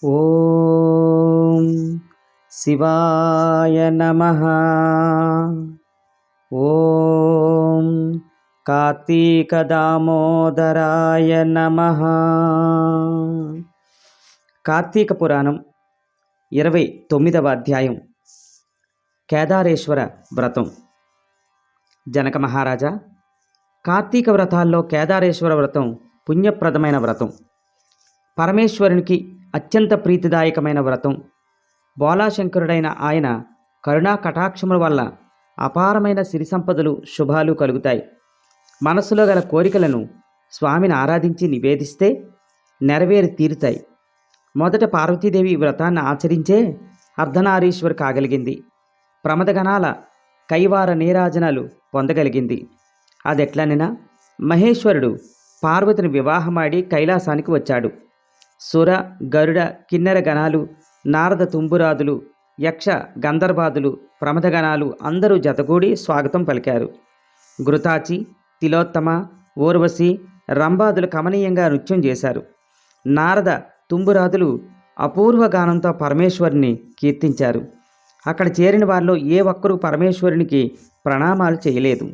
ఓం శివాయ నమః. ఓం కార్తీక దామోదరాయ నమః. కార్తీక పురాణం 29వ అధ్యాయం. కేదారేశ్వర వ్రతం. జనక మహారాజా, కార్తీక వ్రతాల్లో కేదారేశ్వర వ్రతం పుణ్యప్రదమైన వ్రతం, పరమేశ్వరునికి అత్యంత ప్రీతిదాయకమైన వ్రతం. బోలాశంకరుడైన ఆయన కరుణా కటాక్షముల వల్ల అపారమైన సిరి సంపదలు, శుభాలు కలుగుతాయి. మనసులో గల కోరికలను స్వామిని ఆరాధించి నివేదిస్తే నెరవేరి తీరుతాయి. మొదట పార్వతీదేవి వ్రతాన్ని ఆచరించే అర్ధనారీశ్వర్ కాగలిగింది. ప్రమదగణాల కైవార నీరాజనాలు పొందగలిగింది. అదెట్లనినా మహేశ్వరుడు పార్వతిని వివాహమాడి కైలాసానికి వచ్చాడు. సుర, గరుడ, కిన్నెర గణాలు, నారద తుంబురాదులు, యక్ష గంధర్వాదులు, ప్రమదగణాలు అందరూ జతగూడి స్వాగతం పలికారు. ఘృతాచి, తిలోత్తమ, ఊర్వశి, రంభాదులు కమనీయంగా నృత్యం చేశారు. నారద తుంబురాదులు అపూర్వ గానంతో పరమేశ్వరుని కీర్తించారు. అక్కడ చేరిన వారిలో ఏ ఒక్కరూ పరమేశ్వరునికి ప్రణామాలు చేయలేదు.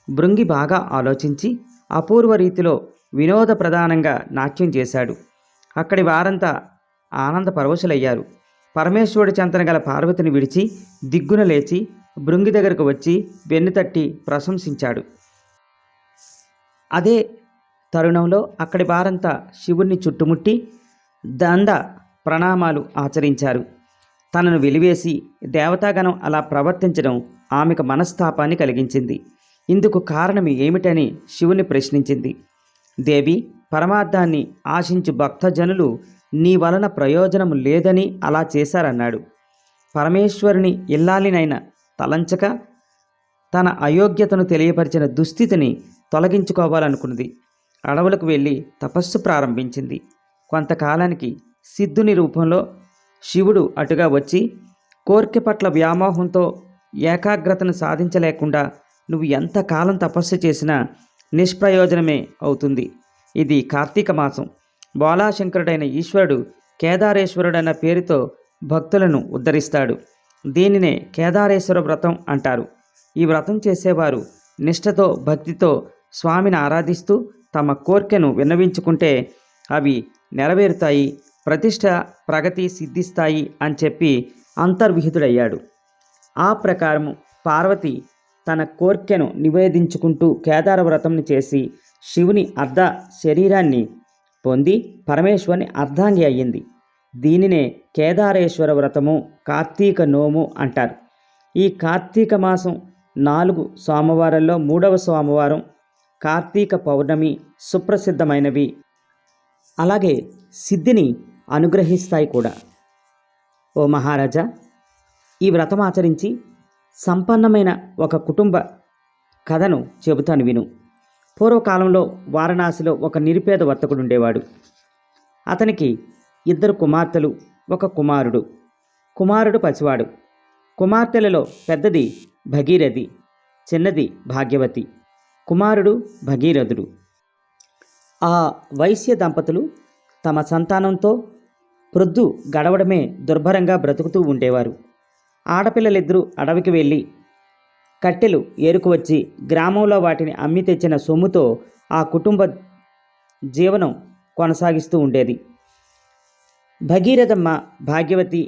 భృంగి బాగా ఆలోచించి అపూర్వ రీతిలో వినోద ప్రధానంగా నాట్యం చేశాడు. అక్కడి వారంతా ఆనంద పరవశులయ్యారు. పరమేశ్వరుడి చెంతన గల పార్వతిని విడిచి దిగ్గున లేచి భృంగి దగ్గరకు వచ్చి వెన్నుతట్టి ప్రశంసించాడు. అదే తరుణంలో అక్కడి వారంతా శివుణ్ణి చుట్టుముట్టి దండ ప్రణామాలు ఆచరించారు. తనను వెలివేసి దేవతాగణం అలా ప్రవర్తించడం ఆమెకు మనస్తాపాన్ని కలిగించింది. ఇందుకు కారణం ఏమిటని శివుని ప్రశ్నించింది. దేవి, పరమార్థాన్ని ఆశించు భక్తజనులు నీ వలన ప్రయోజనం లేదని అలా చేశారన్నాడు. పరమేశ్వరుని ఇల్లాలినైన తలంచక తన అయోగ్యతను తెలియపరిచిన దుస్థితిని తొలగించుకోవాలనుకున్నది. అడవులకు వెళ్ళి తపస్సు ప్రారంభించింది. కొంతకాలానికి సిద్ధుని రూపంలో శివుడు అటుగా వచ్చి కోర్కె పట్ల వ్యామోహంతో ఏకాగ్రతను సాధించలేకుండా నువ్వు ఎంతకాలం తపస్సు చేసినా నిష్ప్రయోజనమే అవుతుంది. ఇది కార్తీక మాసం. బోలాశంకరుడైన ఈశ్వరుడు కేదారేశ్వరుడన్న పేరుతో భక్తులను ఉద్ధరిస్తాడు. దీనినే కేదారేశ్వర వ్రతం అంటారు. ఈ వ్రతం చేసేవారు నిష్ఠతో, భక్తితో స్వామిని ఆరాధిస్తూ తమ కోర్కెను విన్నవించుకుంటే అవి నెరవేరుతాయి, ప్రతిష్ట, ప్రగతి సిద్ధిస్తాయి అని చెప్పి అంతర్విహితుడయ్యాడు. ఆ ప్రకారము పార్వతి తన కోర్కెను నివేదించుకుంటూ కేదార వ్రతంని చేసి శివుని అర్ధ శరీరాన్ని పొంది పరమేశ్వరుని అర్ధాంగి అయ్యింది. దీనినే కేదారేశ్వర వ్రతము, కార్తీక నోము అంటారు. ఈ కార్తీక మాసం 4 సోమవారాల్లో 3వ సోమవారం కార్తీక పౌర్ణమి సుప్రసిద్ధమైనవి. అలాగే సిద్ధిని అనుగ్రహిస్తాయి కూడా. ఓ మహారాజా, ఈ వ్రతం ఆచరించి సంపన్నమైన ఒక కుటుంబ కథను చెబుతాను విను. పూర్వకాలంలో వారణాసిలో ఒక నిరుపేద వర్తకుడు ఉండేవాడు. అతనికి 2 కుమార్తెలు, 1 కుమారుడు. కుమారుడు పసివాడు. కుమార్తెలలో పెద్దది భగీరథి, చిన్నది భాగ్యవతి. కుమారుడు భగీరథుడు. ఆ వైశ్య దంపతులు తమ సంతానంతో ప్రొద్దు గడవడమే దుర్భరంగా బ్రతుకుతూ ఉండేవారు. ఆడపిల్లలిద్దరూ అడవికి వెళ్ళి కట్టెలు ఏరుకువచ్చి గ్రామంలో వాటిని అమ్మి తెచ్చిన సొమ్ముతో ఆ కుటుంబ జీవనం కొనసాగిస్తూ ఉండేది. భగీరథమ్మ, భాగ్యవతి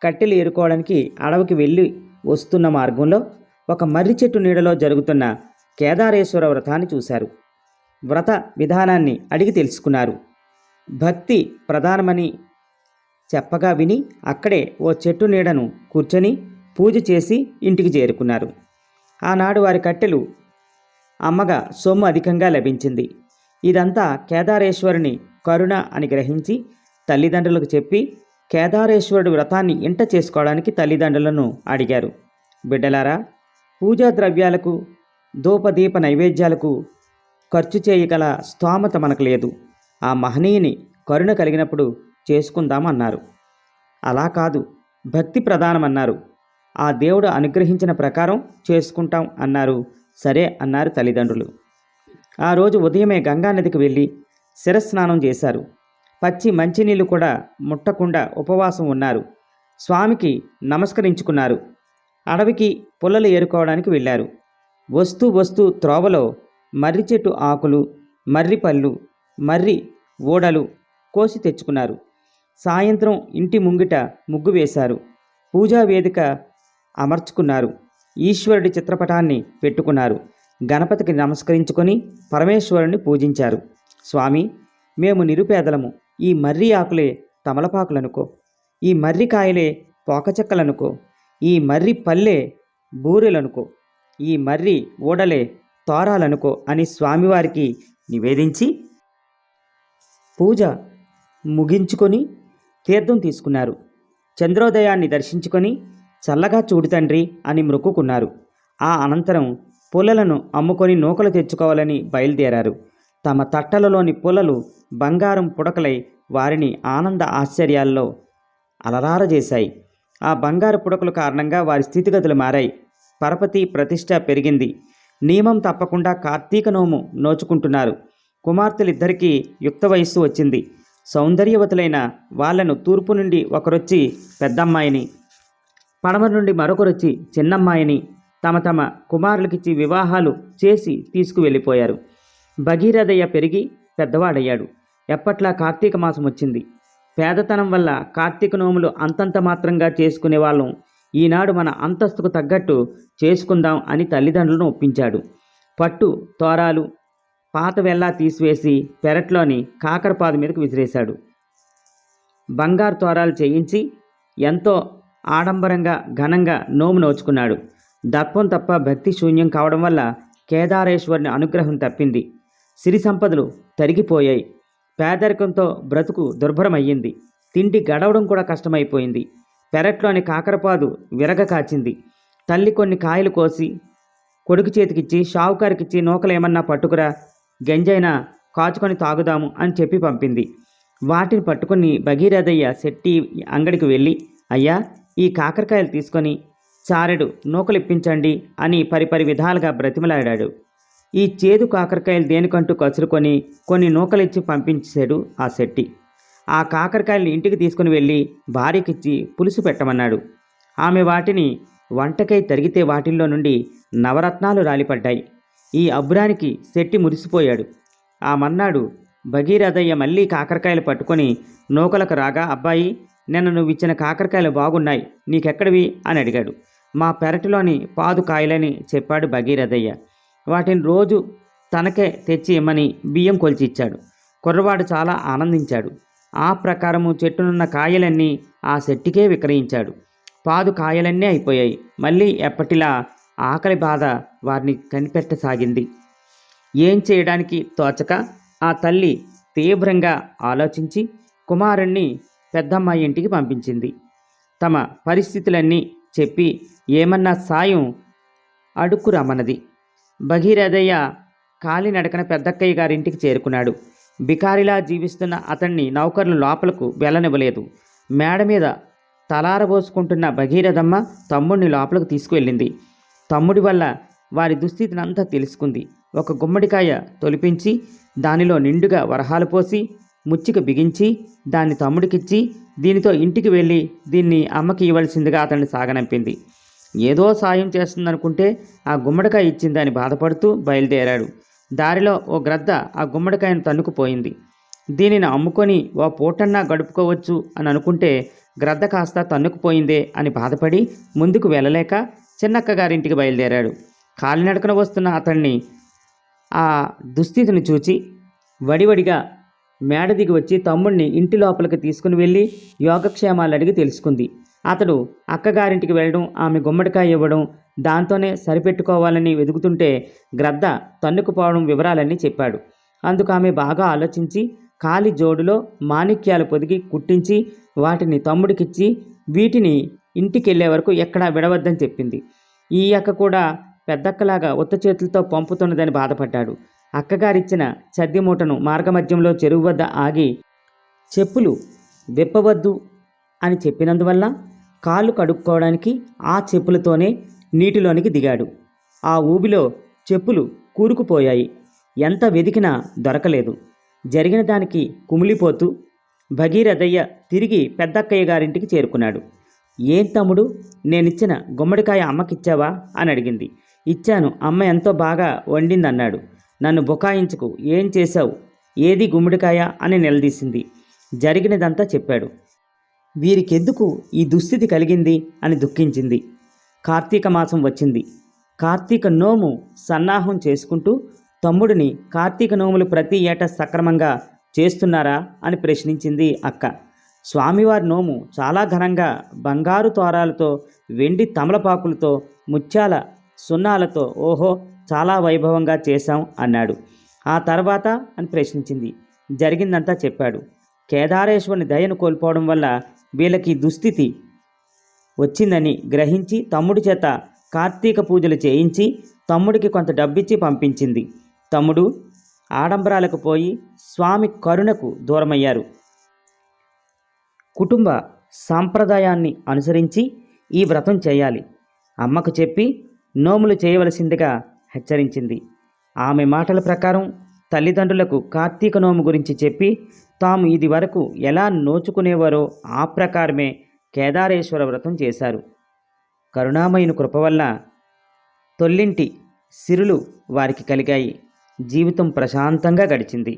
కట్టెలు ఏరుకోవడానికి అడవికి వెళ్ళి వస్తున్న మార్గంలో ఒక మర్రి చెట్టు నీడలో జరుగుతున్న కేదారేశ్వర వ్రతాన్ని చూశారు. వ్రత విధానాన్ని అడిగి తెలుసుకున్నారు. భక్తి ప్రధానమని చెప్పగా విని అక్కడే ఓ చెట్టు నీడను కూర్చొని పూజ చేసి ఇంటికి చేరుకున్నారు. ఆనాడు వారి కట్టెలు అమ్మగా సొమ్ము అధికంగా లభించింది. ఇదంతా కేదారేశ్వరుని కరుణ అని గ్రహించి తల్లిదండ్రులకు చెప్పి కేదారేశ్వరుడి వ్రతాన్ని ఇంట చేసుకోవడానికి తల్లిదండ్రులను అడిగారు. బిడ్డలారా, పూజా ద్రవ్యాలకు, ధూపదీప నైవేద్యాలకు ఖర్చు చేయగల స్తోమత మనకు లేదు. ఆ మహనీయుని కరుణ కలిగినప్పుడు చేసుకుందామన్నారు. అలా కాదు, భక్తి ప్రధానమన్నారు. ఆ దేవుడు అనుగ్రహించిన ప్రకారం చేసుకుంటాం అన్నారు. సరే అన్నారు తల్లిదండ్రులు. ఆ రోజు ఉదయమే గంగానదికి వెళ్ళి శిరస్నానం చేశారు. పచ్చి మంచినీళ్ళు కూడా ముట్టకుండా ఉపవాసం ఉన్నారు. స్వామికి నమస్కరించుకున్నారు. అడవికి పుల్లలు ఏరుకోవడానికి వెళ్ళారు. వస్తూ వస్తూ త్రోవలో మర్రి చెట్టు ఆకులు, మర్రి పళ్ళు, మర్రి ఊడలు కోసి తెచ్చుకున్నారు. సాయంత్రం ఇంటి ముంగిట ముగ్గు వేశారు. పూజా వేదిక అమర్చుకున్నారు. ఈశ్వరుడి చిత్రపటాన్ని పెట్టుకున్నారు. గణపతికి నమస్కరించుకొని పరమేశ్వరుని పూజించారు. స్వామి, మేము నిరుపేదలము. ఈ మర్రి ఆకులే తమలపాకులనుకో, ఈ మర్రి కాయలే పోకచెక్కలనుకో, ఈ మర్రి పల్లె బూరెలనుకో, ఈ మర్రి ఊడలే తోరాలనుకో అని స్వామివారికి నివేదించి పూజ ముగించుకొని తీర్థం తీసుకున్నారు. చంద్రోదయాన్ని దర్శించుకొని చల్లగా చూడు తండ్రి అని మొక్కుకున్నారు. ఆ అనంతరం పుల్లలను అమ్ముకొని నూకలు తెచ్చుకోవాలని బయలుదేరారు. తమ తట్టలలోని పుల్లలు బంగారం పుడకలై వారిని ఆనంద ఆశ్చర్యాల్లో అలరారజేశాయి. ఆ బంగారు పుడకల కారణంగా వారి స్థితిగతులు మారాయి. పరపతి ప్రతిష్ట పెరిగింది. నియమం తప్పకుండా కార్తీక నోము నోచుకుంటున్నారు. కుమార్తెలిద్దరికీ యుక్త వయస్సు వచ్చింది. సౌందర్యవతులైన వాళ్లను తూర్పు నుండి ఒకరొచ్చి పెద్దమ్మాయిని, పడమర నుండి మరొకరొచ్చి చిన్నమ్మాయిని తమ తమ కుమారులకిచ్చి వివాహాలు చేసి తీసుకువెళ్ళిపోయారు. భగీరథయ్య పెరిగి పెద్దవాడయ్యాడు. ఎప్పట్లా కార్తీక మాసం వచ్చింది. పేదతనం వల్ల కార్తీక నోములు అంతంత మాత్రంగా చేసుకునే వాళ్ళం ఈనాడు మన అంతస్తుకు తగ్గట్టు చేసుకుందాం అని తల్లిదండ్రులను ఒప్పించాడు. పట్టు తోరాలు పాత వెల్లా తీసివేసి పెరట్లోని కాకరపాదు మీదకు విసిరేశాడు. బంగారు తోరాలు చేయించి ఎంతో ఆడంబరంగా ఘనంగా నోము నోచుకున్నాడు. దర్పం తప్ప భక్తి శూన్యం కావడం వల్ల కేదారేశ్వరుని అనుగ్రహం తప్పింది. సిరి సంపదలు తరిగిపోయాయి. పేదరికంతో బ్రతుకు దుర్భరమయ్యింది. తిండి గడవడం కూడా కష్టమైపోయింది. పెరట్లోని కాకరపాదు విరగ కాచింది. తల్లి కొన్ని కాయలు కోసి కొడుకు చేతికిచ్చి షావుకారికిచ్చి నూకలేమన్నా పట్టుకురా, గంజైనా కాచుకొని తాగుదాము అని చెప్పి పంపింది. వాటిని పట్టుకుని భగీరథయ్య శెట్టి అంగడికి వెళ్ళి, అయ్యా, ఈ కాకరకాయలు తీసుకొని చారెడు నూకలిప్పించండి అని పరిపరి విధాలుగా బ్రతిమలాడాడు. ఈ చేదు కాకరకాయలు దేనికంటూ కసురుకొని కొన్ని నూకలిచ్చి పంపించాడు ఆ శెట్టి. ఆ కాకరకాయలు ఇంటికి తీసుకుని వెళ్ళి భార్యకిచ్చి పులుసు పెట్టమన్నాడు. ఆమె వాటిని వంటకై తరిగితే వాటిల్లో నుండి నవరత్నాలు రాలిపడ్డాయి. ఈ అబ్బురానికి శెట్టి మురిసిపోయాడు. ఆ మన్నాడు భగీరథయ్య మళ్ళీ కాకరకాయలు పట్టుకొని నూకలకు రాగా, అబ్బాయి, నిన్న నువ్వు ఇచ్చిన కాకరకాయలు బాగున్నాయి, నీకెక్కడివి అని అడిగాడు. మా పెరటిలోని పాదు కాయలని చెప్పాడు భగీరథయ్య. వాటిని రోజు తనకే తెచ్చి ఇమ్మని బియ్యం కొలిచి ఇచ్చాడు. కుర్రవాడు చాలా ఆనందించాడు. ఆ ప్రకారము చెట్టునున్న కాయలన్నీ ఆ శెట్టికే విక్రయించాడు. పాదు కాయలన్నీ అయిపోయాయి. మళ్ళీ ఎప్పటిలా ఆకలి బాధ వారిని కనిపెట్టసాగింది. ఏం చేయడానికి తోచక ఆ తల్లి తీవ్రంగా ఆలోచించి కుమారుణ్ణి పెద్దమ్మాయి ఇంటికి పంపించింది. తమ పరిస్థితులన్నీ చెప్పి ఏమన్నా సాయం అడుక్కురమ్మన్నది. భగీరథయ్య కాలినడకన పెద్దక్కయ్య గారింటికి చేరుకున్నాడు. బికారిలా జీవిస్తున్న అతన్ని నౌకర్లు లోపలకు వెళ్ళనివ్వలేదు. మేడ మీద తలారబోసుకుంటున్న భగీరథమ్మ తమ్ముడిని లోపలికి తీసుకువెళ్ళింది. తమ్ముడి వల్ల వారి దుస్థితినంతా తెలుసుకుంది. ఒక గుమ్మడికాయ తొలిపించి దానిలో నిండుగా వరహాలు పోసి ముచ్చిక బిగించి దాన్ని తమ్ముడికిచ్చి, దీనితో ఇంటికి వెళ్ళి దీన్ని అమ్మకి ఇవ్వాల్సిందిగా అతన్ని సాగనంపింది. ఏదో సాయం చేస్తుందనుకుంటే ఆ గుమ్మడికాయ ఇచ్చిందని బాధపడుతూ బయలుదేరాడు. దారిలో ఓ గ్రద్ద ఆ గుమ్మడికాయను తన్నుకుపోయింది. దీనిని అమ్ముకొని ఓ పూటన్నా గడుపుకోవచ్చు అని అనుకుంటే గ్రద్ద కాస్త తన్నుకుపోయిందే అని బాధపడి ముందుకు వెళ్ళలేక చిన్నక్క గారింటికి బయలుదేరాడు. కాలినడకన వస్తున్న అతన్ని ఆ దుస్థితిని చూచి వడివడిగా మేడ దిగి వచ్చి తమ్ముడిని ఇంటి లోపలికి తీసుకుని వెళ్ళి యోగక్షేమాలు అడిగి తెలుసుకుంది. అతడు అక్కగారింటికి వెళ్ళడం, ఆమె గుమ్మడికాయ ఇవ్వడం, దాంతోనే సరిపెట్టుకోవాలని వెతుకుతుంటే గ్రద్ద తన్నుకుపోవడం వివరాలన్నీ చెప్పాడు. అందుకు ఆమె బాగా ఆలోచించి కాలి జోడులో మాణిక్యాలు పొదిగి కుట్టించి వాటిని తమ్ముడికిచ్చి వీటిని ఇంటికి వెళ్ళే వరకు ఎక్కడా విడవద్దని చెప్పింది. ఈ అక్క కూడా పెద్దక్కలాగా ఉత్త చేతులతో పంపుతున్నదని బాధపడ్డాడు. అక్కగారిచ్చిన చద్ది మూటను మార్గమధ్యంలో చెరువు వద్ద ఆగి చెప్పులు విప్పవద్దు అని చెప్పినందువల్ల కాళ్ళు కడుక్కోవడానికి ఆ చెప్పులతోనే నీటిలోనికి దిగాడు. ఆ ఊబిలో చెప్పులు కూరుకుపోయాయి. ఎంత వెదికినా దొరకలేదు. జరిగిన దానికి కుమిలిపోతూ భగీరథయ్య తిరిగి పెద్దక్కయ్య గారింటికి చేరుకున్నాడు. ఏం తమ్ముడు, నేనిచ్చిన గుమ్మడికాయ అమ్మకిచ్చావా అని అడిగింది. ఇచ్చాను, అమ్మ ఎంతో బాగా వండిందన్నాడు. నన్ను బుకాయించుకు, ఏం చేశావు, ఏది గుమ్మడికాయ అని నిలదీసింది. జరిగినదంతా చెప్పాడు. వీరికెందుకు ఈ దుస్థితి కలిగింది అని దుఃఖించింది. కార్తీక మాసం వచ్చింది. కార్తీక నోము సన్నాహం చేసుకుంటూ తమ్ముడిని కార్తీక నోములు ప్రతి ఏటా సక్రమంగా చేస్తున్నారా అని ప్రశ్నించింది అక్క. స్వామివారి నోము చాలా ఘనంగా బంగారు తోరాలతో, వెండి తమలపాకులతో, ముత్యాల సున్నాలతో, ఓహో చాలా వైభవంగా చేశాం అన్నాడు. ఆ తర్వాత అని ప్రశ్నించింది. జరిగిందంతా చెప్పాడు. కేదారేశ్వరుని దయను కోల్పోవడం వల్ల వీళ్ళకి దుస్థితి వచ్చిందని గ్రహించి తమ్ముడి చేత కార్తీక పూజలు చేయించి తమ్ముడికి కొంత డబ్బిచ్చి పంపించింది. తమ్ముడు ఆడంబరాలకు పోయి స్వామి కరుణకు దూరమయ్యారు. కుటుంబ సాంప్రదాయాన్ని అనుసరించి ఈ వ్రతం చేయాలి. అమ్మకు చెప్పి నోములు చేయవలసిందిగా హెచ్చరించింది. ఆమె మాటల ప్రకారం తల్లిదండ్రులకు కార్తీక నోము గురించి చెప్పి తాము ఇది వరకు ఎలా నోచుకునేవారో ఆ ప్రకారమే కేదారేశ్వర వ్రతం చేశారు. కరుణామయుని కృప వల్ల తొల్లింటి సిరులు వారికి కలిగాయి. జీవితం ప్రశాంతంగా గడిచింది.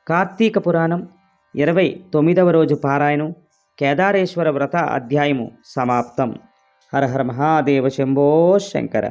కార్తీక పురాణం 29వ రోజు పారాయణం, కేదారేశ్వర వ్రత అధ్యాయము సమాప్తం. హర హర మహాదేవ శంభో శంకర.